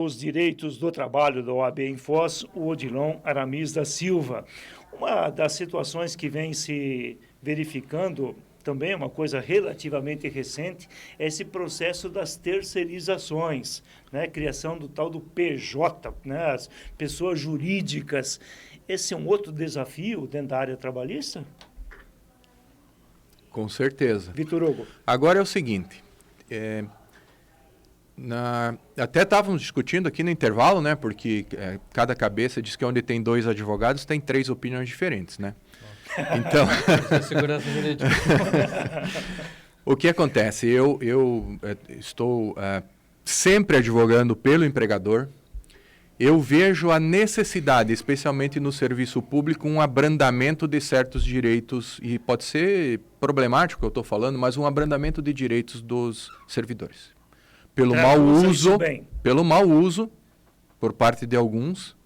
Os direitos do trabalho da OAB em Foz, o Odilon Aramis da Silva. Uma das situações que vem se verificando, também uma coisa relativamente recente, é esse processo das terceirizações, né? Criação do tal do PJ, né? As pessoas jurídicas. Esse é um outro desafio dentro da área trabalhista? Com certeza. Vitor Hugo. Agora é o seguinte, até estávamos discutindo aqui no intervalo, né? Porque cada cabeça diz que onde tem 2 advogados tem 3 opiniões diferentes, né? Então, segurança jurídica. O que acontece? Eu estou sempre advogando pelo empregador. Eu vejo a necessidade, especialmente no serviço público, um abrandamento de certos direitos, e pode ser problemático o que eu estou falando, mas um abrandamento de direitos dos servidores. Pelo mau uso por parte de alguns.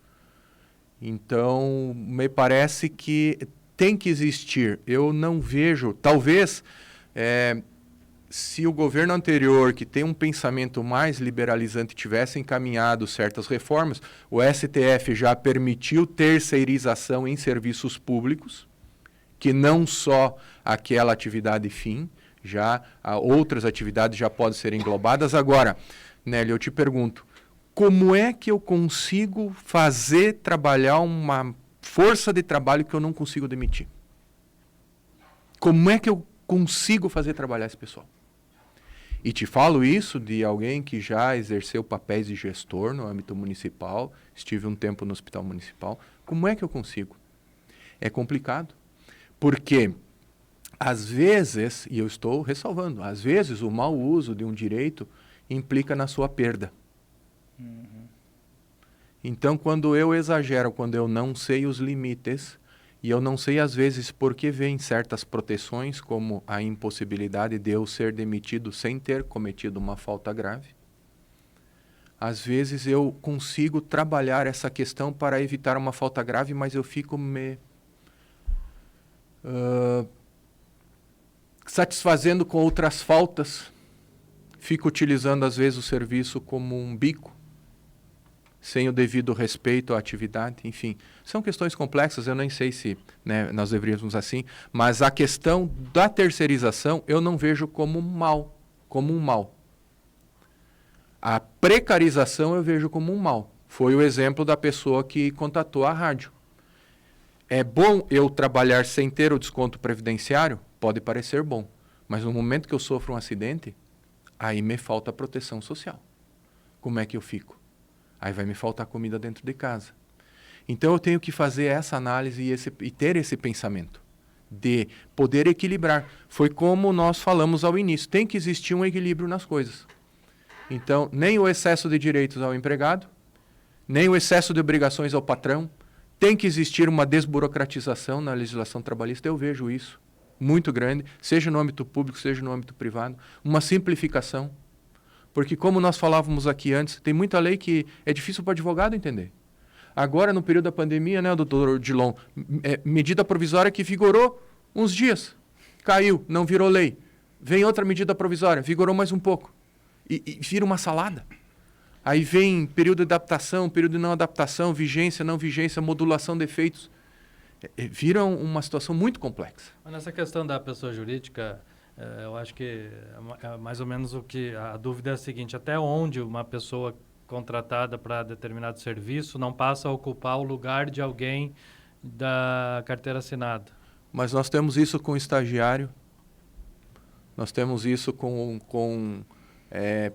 Então, me parece que tem que existir. Eu não vejo, talvez, se o governo anterior, que tem um pensamento mais liberalizante, tivesse encaminhado certas reformas, o STF já permitiu terceirização em serviços públicos, que não só aquela atividade fim, já outras atividades já podem ser englobadas. Agora, Nélio, eu te pergunto, como é que eu consigo fazer trabalhar uma força de trabalho que eu não consigo demitir? Como é que eu consigo fazer trabalhar esse pessoal? E te falo isso de alguém que já exerceu papéis de gestor no âmbito municipal, estive um tempo no hospital municipal. Como é que eu consigo? É complicado, porque às vezes, e eu estou ressalvando, às vezes o mau uso de um direito implica na sua perda. Então, quando eu exagero, quando eu não sei os limites, e eu não sei, às vezes, por que vem certas proteções, como a impossibilidade de eu ser demitido sem ter cometido uma falta grave, às vezes eu consigo trabalhar essa questão para evitar uma falta grave, mas eu fico satisfazendo com outras faltas, fico utilizando, às vezes, o serviço como um bico, sem o devido respeito à atividade, enfim. São questões complexas, eu nem sei se nós deveríamos assim, mas a questão da terceirização eu não vejo como um mal. A precarização eu vejo como um mal. Foi o exemplo da pessoa que contatou a rádio. É bom eu trabalhar sem ter o desconto previdenciário? Pode parecer bom, mas no momento que eu sofro um acidente, aí me falta proteção social. Como é que eu fico? Aí vai me faltar comida dentro de casa. Então eu tenho que fazer essa análise e ter esse pensamento de poder equilibrar. Foi como nós falamos ao início, tem que existir um equilíbrio nas coisas. Então, nem o excesso de direitos ao empregado, nem o excesso de obrigações ao patrão. Tem que existir uma desburocratização na legislação trabalhista, eu vejo isso muito grande, seja no âmbito público, seja no âmbito privado. Uma simplificação. Porque, como nós falávamos aqui antes, tem muita lei que é difícil para o advogado entender. Agora, no período da pandemia, né, doutor Odilon, medida provisória que vigorou uns dias, caiu, não virou lei. Vem outra medida provisória, vigorou mais um pouco. E vira uma salada. Aí vem período de adaptação, período de não adaptação, vigência, não vigência, modulação de efeitos. Vira uma situação muito complexa. Mas nessa questão da pessoa jurídica, eu acho que mais ou menos a dúvida é a seguinte: até onde uma pessoa contratada para determinado serviço não passa a ocupar o lugar de alguém da carteira assinada? Mas nós temos isso com estagiário, nós temos isso com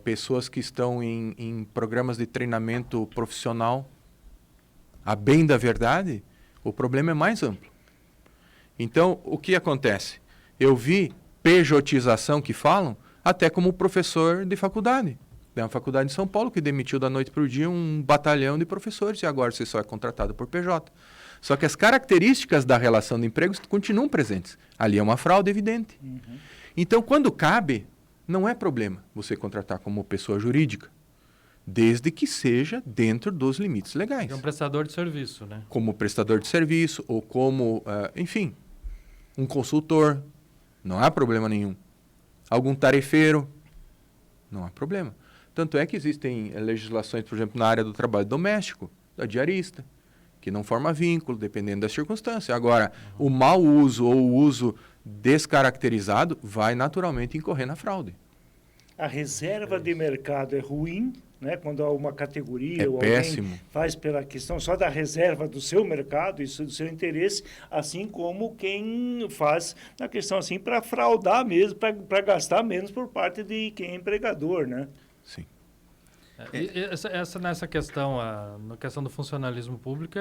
pessoas que estão em programas de treinamento profissional. A bem da verdade, o problema é mais amplo. Então, o que acontece? Eu vi pejotização que falam, até como professor de faculdade. Tem uma faculdade em São Paulo que demitiu da noite para o dia um batalhão de professores e agora você só é contratado por PJ. Só que as características da relação de emprego continuam presentes. Ali é uma fraude evidente. Então, quando cabe, não é problema você contratar como pessoa jurídica, desde que seja dentro dos limites legais. É um prestador de serviço, né? Como prestador de serviço ou como, enfim, um consultor. Não há problema nenhum. Algum tarefeiro, não há problema. Tanto é que existem legislações, por exemplo, na área do trabalho doméstico, da diarista, que não forma vínculo, dependendo da circunstância. Agora, o mau uso ou o uso descaracterizado vai naturalmente incorrer na fraude. A reserva de mercado é ruim, né? Quando há uma categoria ou péssimo. alguém faz pela questão só da reserva do seu mercado, isso do seu interesse, assim como quem faz na questão assim para fraudar mesmo, para gastar menos por parte de quem é empregador, né? Sim. Nessa questão, na questão do funcionalismo público,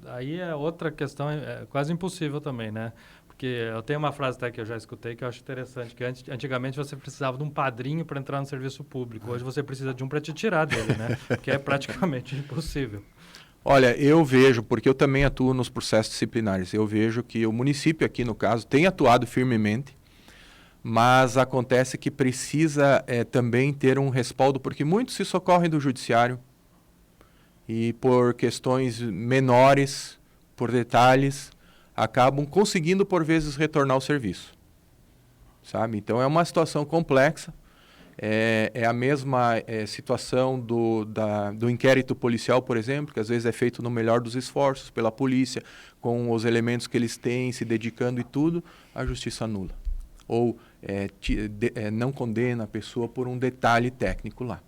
aí é outra questão, é quase impossível também, né? Porque eu tenho uma frase até que eu já escutei que eu acho interessante, que antigamente você precisava de um padrinho para entrar no serviço público, hoje você precisa de um para te tirar dele, né? Porque é praticamente impossível. Olha, eu vejo, porque eu também atuo nos processos disciplinares, eu vejo que o município aqui, no caso, tem atuado firmemente, mas acontece que precisa também ter um respaldo, porque muitos se socorrem do judiciário e por questões menores, por detalhes, acabam conseguindo, por vezes, retornar ao serviço. Sabe? Então, é uma situação complexa. É a mesma situação do inquérito policial, por exemplo, que às vezes é feito no melhor dos esforços pela polícia, com os elementos que eles têm, se dedicando e tudo, a justiça anula. Ou não condena a pessoa por um detalhe técnico lá.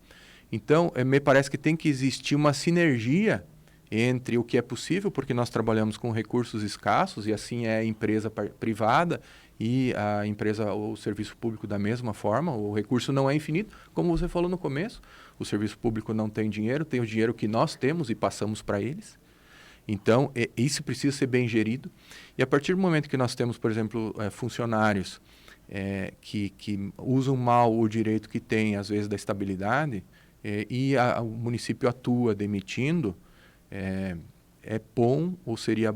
Então, me parece que tem que existir uma sinergia entre o que é possível, porque nós trabalhamos com recursos escassos, e assim é a empresa privada e a empresa ou o serviço público da mesma forma. O recurso não é infinito, como você falou no começo. O serviço público não tem dinheiro, tem o dinheiro que nós temos e passamos para eles. Então, isso precisa ser bem gerido. E a partir do momento que nós temos, por exemplo, funcionários que usam mal o direito que tem, às vezes, da estabilidade, e o município atua demitindo, é bom, ou seria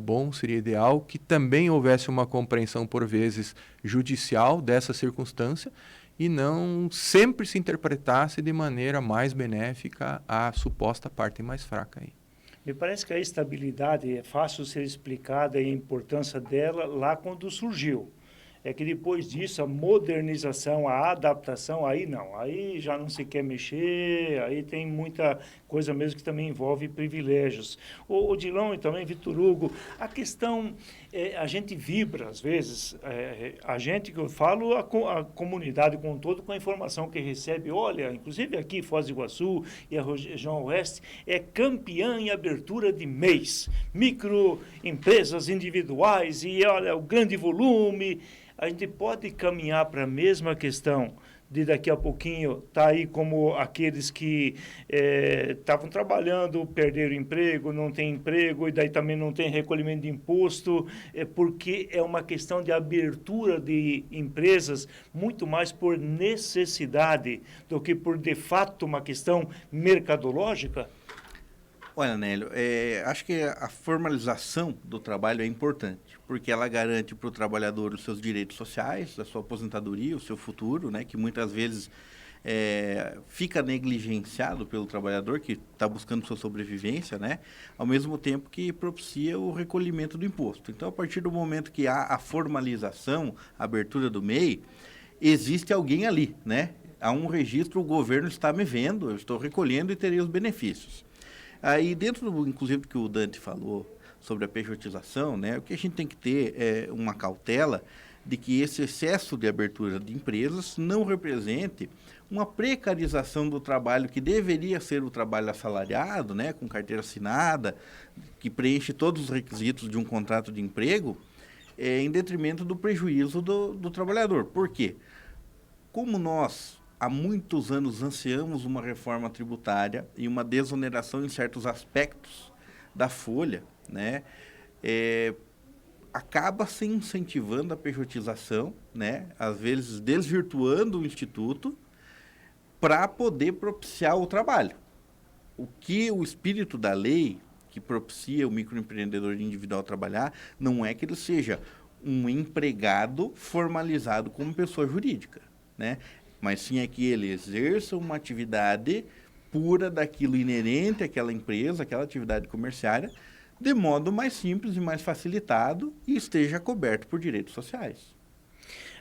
ideal, que também houvesse uma compreensão, por vezes, judicial dessa circunstância e não sempre se interpretasse de maneira mais benéfica a suposta parte mais fraca aí. Me parece que a estabilidade é fácil ser explicada e a importância dela lá quando surgiu. É que depois disso, a modernização, a adaptação, aí não. Aí já não se quer mexer, aí tem muita coisa mesmo que também envolve privilégios. O Odilon e também Vitor Hugo, a questão, a gente vibra às vezes, a gente que eu falo, a comunidade como um todo, com a informação que recebe, olha, inclusive aqui Foz do Iguaçu e a região oeste, é campeã em abertura de mês. Microempresas individuais e olha, o grande volume. A gente pode caminhar para a mesma questão de daqui a pouquinho estar aí como aqueles que estavam trabalhando, perderam emprego, não tem emprego e daí também não tem recolhimento de imposto, porque é uma questão de abertura de empresas muito mais por necessidade do que por, de fato, uma questão mercadológica? Olha, Nélio, acho que a formalização do trabalho é importante, porque ela garante para o trabalhador os seus direitos sociais, a sua aposentadoria, o seu futuro, né, que muitas vezes fica negligenciado pelo trabalhador que está buscando sua sobrevivência, né, ao mesmo tempo que propicia o recolhimento do imposto. Então, a partir do momento que há a formalização, a abertura do MEI, existe alguém ali, né? Há um registro, o governo está me vendo, eu estou recolhendo e terei os benefícios. Aí, dentro, inclusive, do que o Dante falou sobre a pejotização, né, o que a gente tem que ter é uma cautela de que esse excesso de abertura de empresas não represente uma precarização do trabalho que deveria ser o trabalho assalariado, né, com carteira assinada, que preenche todos os requisitos de um contrato de emprego, em detrimento do prejuízo do trabalhador. Por quê? Como nós há muitos anos ansiamos uma reforma tributária e uma desoneração em certos aspectos da folha, né? Acaba se incentivando a pejotização, né? Às vezes desvirtuando o instituto para poder propiciar o trabalho. O que o espírito da lei que propicia o microempreendedor individual trabalhar não é que ele seja um empregado formalizado como pessoa jurídica, né? Mas sim é que ele exerça uma atividade pura daquilo inerente àquela empresa, aquela atividade comerciária, de modo mais simples e mais facilitado e esteja coberto por direitos sociais.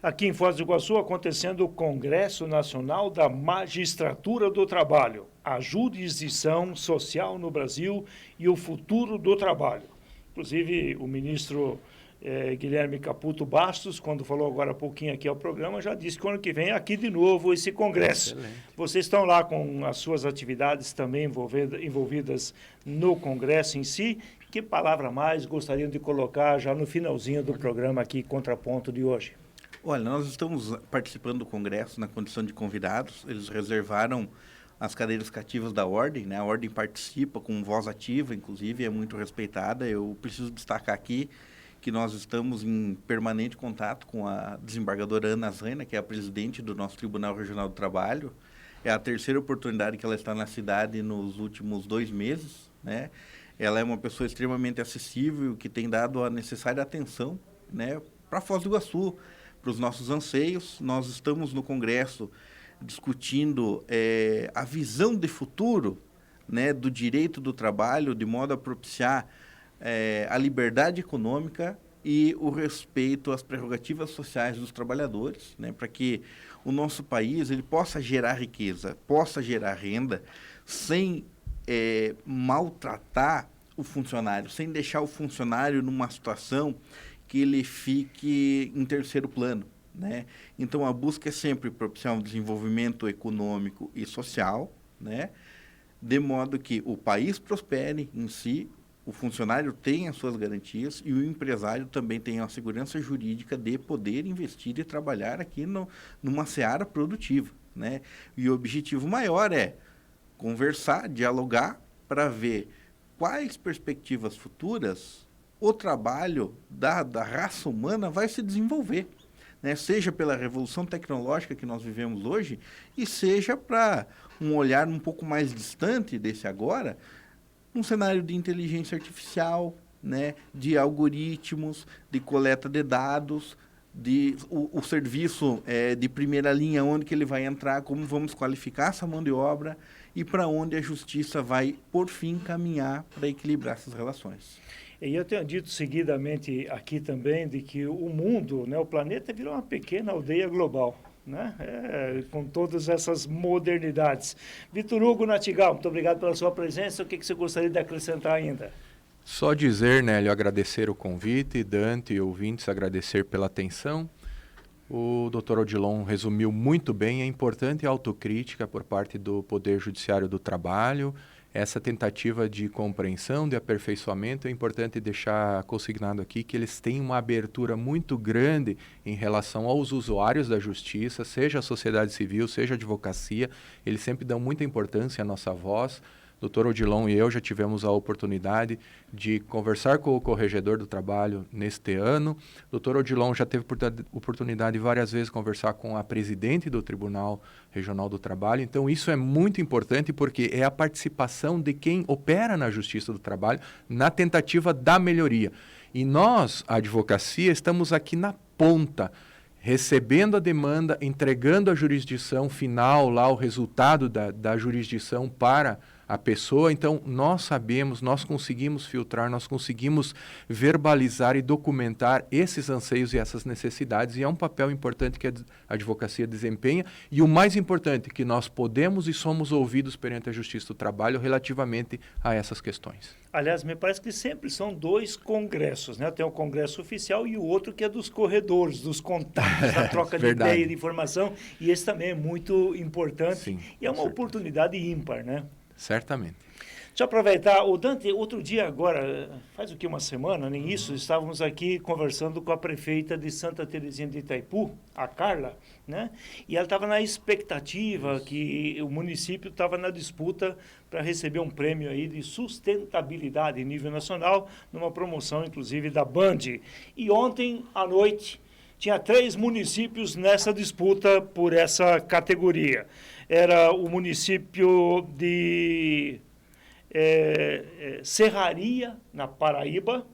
aqui em Foz do Iguaçu, acontecendo o Congresso Nacional da Magistratura do Trabalho, a jurisdição social no Brasil e o futuro do trabalho. Inclusive, o ministro Guilherme Caputo Bastos, quando falou agora há pouquinho aqui ao programa, já disse que ano que vem é aqui de novo esse congresso. Excelente. Vocês estão lá com as suas atividades também envolvidas no congresso em si. Que palavra mais gostariam de colocar já no finalzinho do programa aqui, Contraponto de hoje? Olha, nós estamos participando do congresso na condição de convidados. Eles reservaram as cadeiras cativas da Ordem, né? A Ordem participa com voz ativa, inclusive, é muito respeitada. Eu preciso destacar aqui que nós estamos em permanente contato com a desembargadora Ana Zaina, que é a presidente do nosso Tribunal Regional do Trabalho. É a terceira oportunidade que ela está na cidade nos últimos 2 meses, né? Ela é uma pessoa extremamente acessível, que tem dado a necessária atenção, né, para Foz do Iguaçu, para os nossos anseios. Nós estamos no Congresso discutindo a visão de futuro, né, do direito do trabalho, de modo a propiciar a liberdade econômica e o respeito às prerrogativas sociais dos trabalhadores, né, para que o nosso país ele possa gerar riqueza, possa gerar renda, sem maltratar o funcionário, sem deixar o funcionário numa situação que ele fique em terceiro plano, né? Então, a busca é sempre propiciar um desenvolvimento econômico e social, né? De modo que o país prospere em si, o funcionário tenha as suas garantias e o empresário também tenha a segurança jurídica de poder investir e trabalhar aqui numa seara produtiva, né? E o objetivo maior é conversar, dialogar para ver quais perspectivas futuras o trabalho da raça humana vai se desenvolver, né? Seja pela revolução tecnológica que nós vivemos hoje e seja para um olhar um pouco mais distante desse agora, um cenário de inteligência artificial, né? De algoritmos, de coleta de dados, o serviço de primeira linha, onde que ele vai entrar, como vamos qualificar essa mão de obra e para onde a justiça vai, por fim, caminhar para equilibrar essas relações. E eu tenho dito seguidamente aqui também de que o mundo, né, o planeta virou uma pequena aldeia global, né? Com todas essas modernidades. Vitor Hugo Natigal, muito obrigado pela sua presença. O que você gostaria de acrescentar ainda? Só dizer, Nélio, agradecer o convite, Dante e ouvintes, agradecer pela atenção. O Dr. Odilon resumiu muito bem a importante autocrítica por parte do Poder Judiciário do Trabalho. Essa tentativa de compreensão, de aperfeiçoamento, é importante deixar consignado aqui que eles têm uma abertura muito grande em relação aos usuários da justiça, seja a sociedade civil, seja a advocacia. Eles sempre dão muita importância à nossa voz. Dr. Odilon e eu já tivemos a oportunidade de conversar com o Corregedor do Trabalho neste ano. Dr. Odilon já teve oportunidade várias vezes de conversar com a presidente do Tribunal Regional do Trabalho. Então, isso é muito importante porque é a participação de quem opera na Justiça do Trabalho na tentativa da melhoria. E nós, a advocacia, estamos aqui na ponta, recebendo a demanda, entregando a jurisdição final, lá o resultado da jurisdição para a pessoa. Então, nós sabemos, nós conseguimos filtrar, nós conseguimos verbalizar e documentar esses anseios e essas necessidades, e é um papel importante que a advocacia desempenha, e o mais importante, que nós podemos e somos ouvidos perante a Justiça do Trabalho relativamente a essas questões. Aliás, me parece que sempre são 2 congressos, né? Tem o congresso oficial e o outro que é dos corredores, dos contatos, da troca de ideia e de informação, e esse também é muito importante. Sim, e é uma oportunidade ímpar, né? Certamente. Deixa eu aproveitar. O Dante, outro dia agora, faz o que, uma semana, nem isso, estávamos aqui conversando com a prefeita de Santa Terezinha de Itaipu, a Carla, né? E ela estava na expectativa que o município estava na disputa para receber um prêmio aí de sustentabilidade em nível nacional, numa promoção, inclusive, da Band. E ontem, à noite, tinha 3 municípios nessa disputa por essa categoria. Era o município de Serraria, na Paraíba,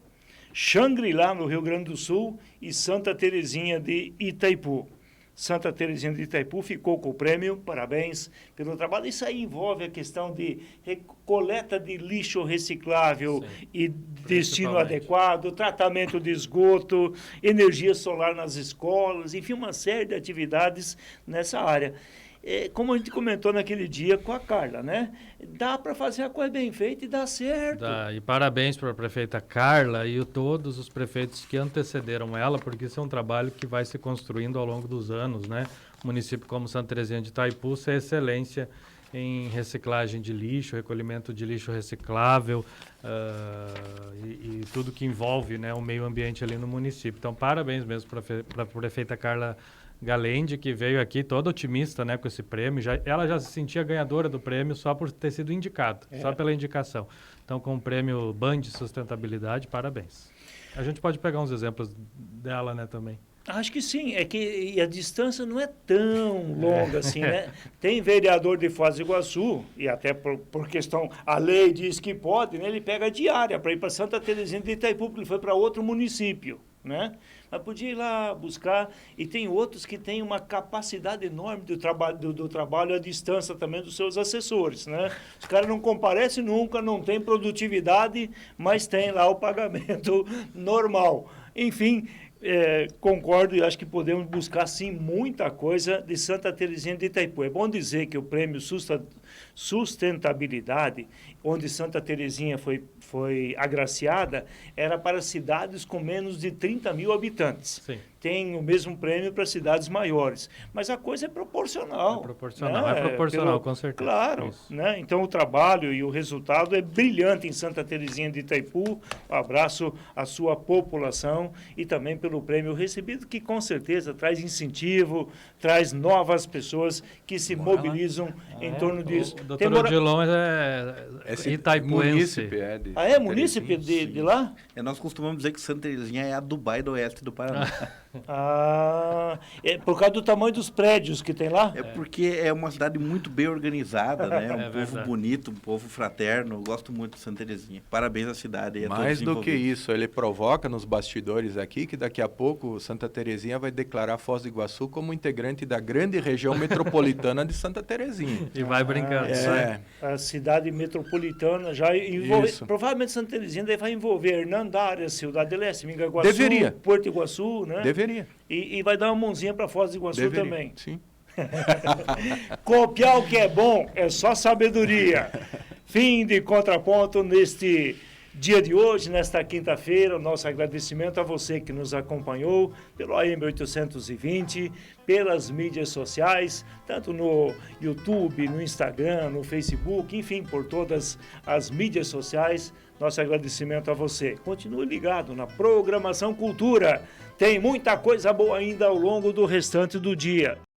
Xangri-Lá, no Rio Grande do Sul, e Santa Terezinha de Itaipu. Santa Terezinha de Itaipu ficou com o prêmio, parabéns pelo trabalho. Isso aí envolve a questão de coleta de lixo reciclável e destino adequado, tratamento de esgoto, energia solar nas escolas, enfim, uma série de atividades nessa área. Como a gente comentou naquele dia com a Carla, né? Dá para fazer a coisa bem feita e dá certo. E parabéns para a prefeita Carla e todos os prefeitos que antecederam ela, porque isso é um trabalho que vai se construindo ao longo dos anos, né? O município como Santa Terezinha de Itaipu é excelência em reciclagem de lixo, recolhimento de lixo reciclável e tudo que envolve, né, o meio ambiente ali no município. Então, parabéns mesmo para a prefeita Carla Galende, que veio aqui toda otimista, né, com esse prêmio. Ela já se sentia ganhadora do prêmio só por ter sido indicada, só pela indicação. Então, com o prêmio Band Sustentabilidade, parabéns. A gente pode pegar uns exemplos dela, né, também. Acho que sim, e a distância não é tão longa assim, né? Tem vereador de Foz do Iguaçu, e até por questão, a lei diz que pode, né? Ele pega diária para ir para Santa Terezinha de Itaipu, porque ele foi para outro município, né? Mas podia ir lá buscar, e tem outros que têm uma capacidade enorme do trabalho à distância também dos seus assessores, né? Os caras não comparecem nunca, não tem produtividade, mas tem lá o pagamento normal. Enfim, concordo e acho que podemos buscar, sim, muita coisa de Santa Terezinha de Itaipu. É bom dizer que o prêmio Sustentabilidade, onde Santa Terezinha foi agraciada, era para cidades com menos de 30 mil habitantes. Sim. Tem o mesmo prêmio para cidades maiores. Mas a coisa é proporcional. É proporcional, com certeza. Claro. Né? Então, o trabalho e o resultado é brilhante em Santa Terezinha de Itaipu. Um abraço à sua população e também pelo prêmio recebido, que com certeza traz incentivo, traz novas pessoas que se mobilizam em torno disso. O doutor Odilon é itaipuense. É munícipe de lá? Nós costumamos dizer que Santa Terezinha é a Dubai do oeste do Paraná. É por causa do tamanho dos prédios que tem lá? É porque é uma cidade muito bem organizada, né? Um povo verdade. bonito, um povo fraterno. Eu gosto muito de Santa Terezinha. Parabéns à cidade. E a Mais todos do que isso, ele provoca nos bastidores aqui que daqui a pouco Santa Terezinha vai declarar Foz do Iguaçu como integrante da grande região metropolitana de Santa Terezinha. E vai brincando. A cidade metropolitana já envolve... Provavelmente Santa Terezinha vai envolver Hernandária, Cidade de Leste, Mingaguaçu, Deveria. Porto Iguaçu, né? Deveria. E vai dar uma mãozinha para Foz do Iguaçu também. Sim. Copiar o que é bom é só sabedoria. Fim de Contraponto neste dia de hoje, nesta quinta-feira. Nosso agradecimento a você que nos acompanhou pelo AM 820, pelas mídias sociais, tanto no YouTube, no Instagram, no Facebook, enfim, por todas as mídias sociais. Nosso agradecimento a você. Continue ligado na Programação Cultura. Tem muita coisa boa ainda ao longo do restante do dia.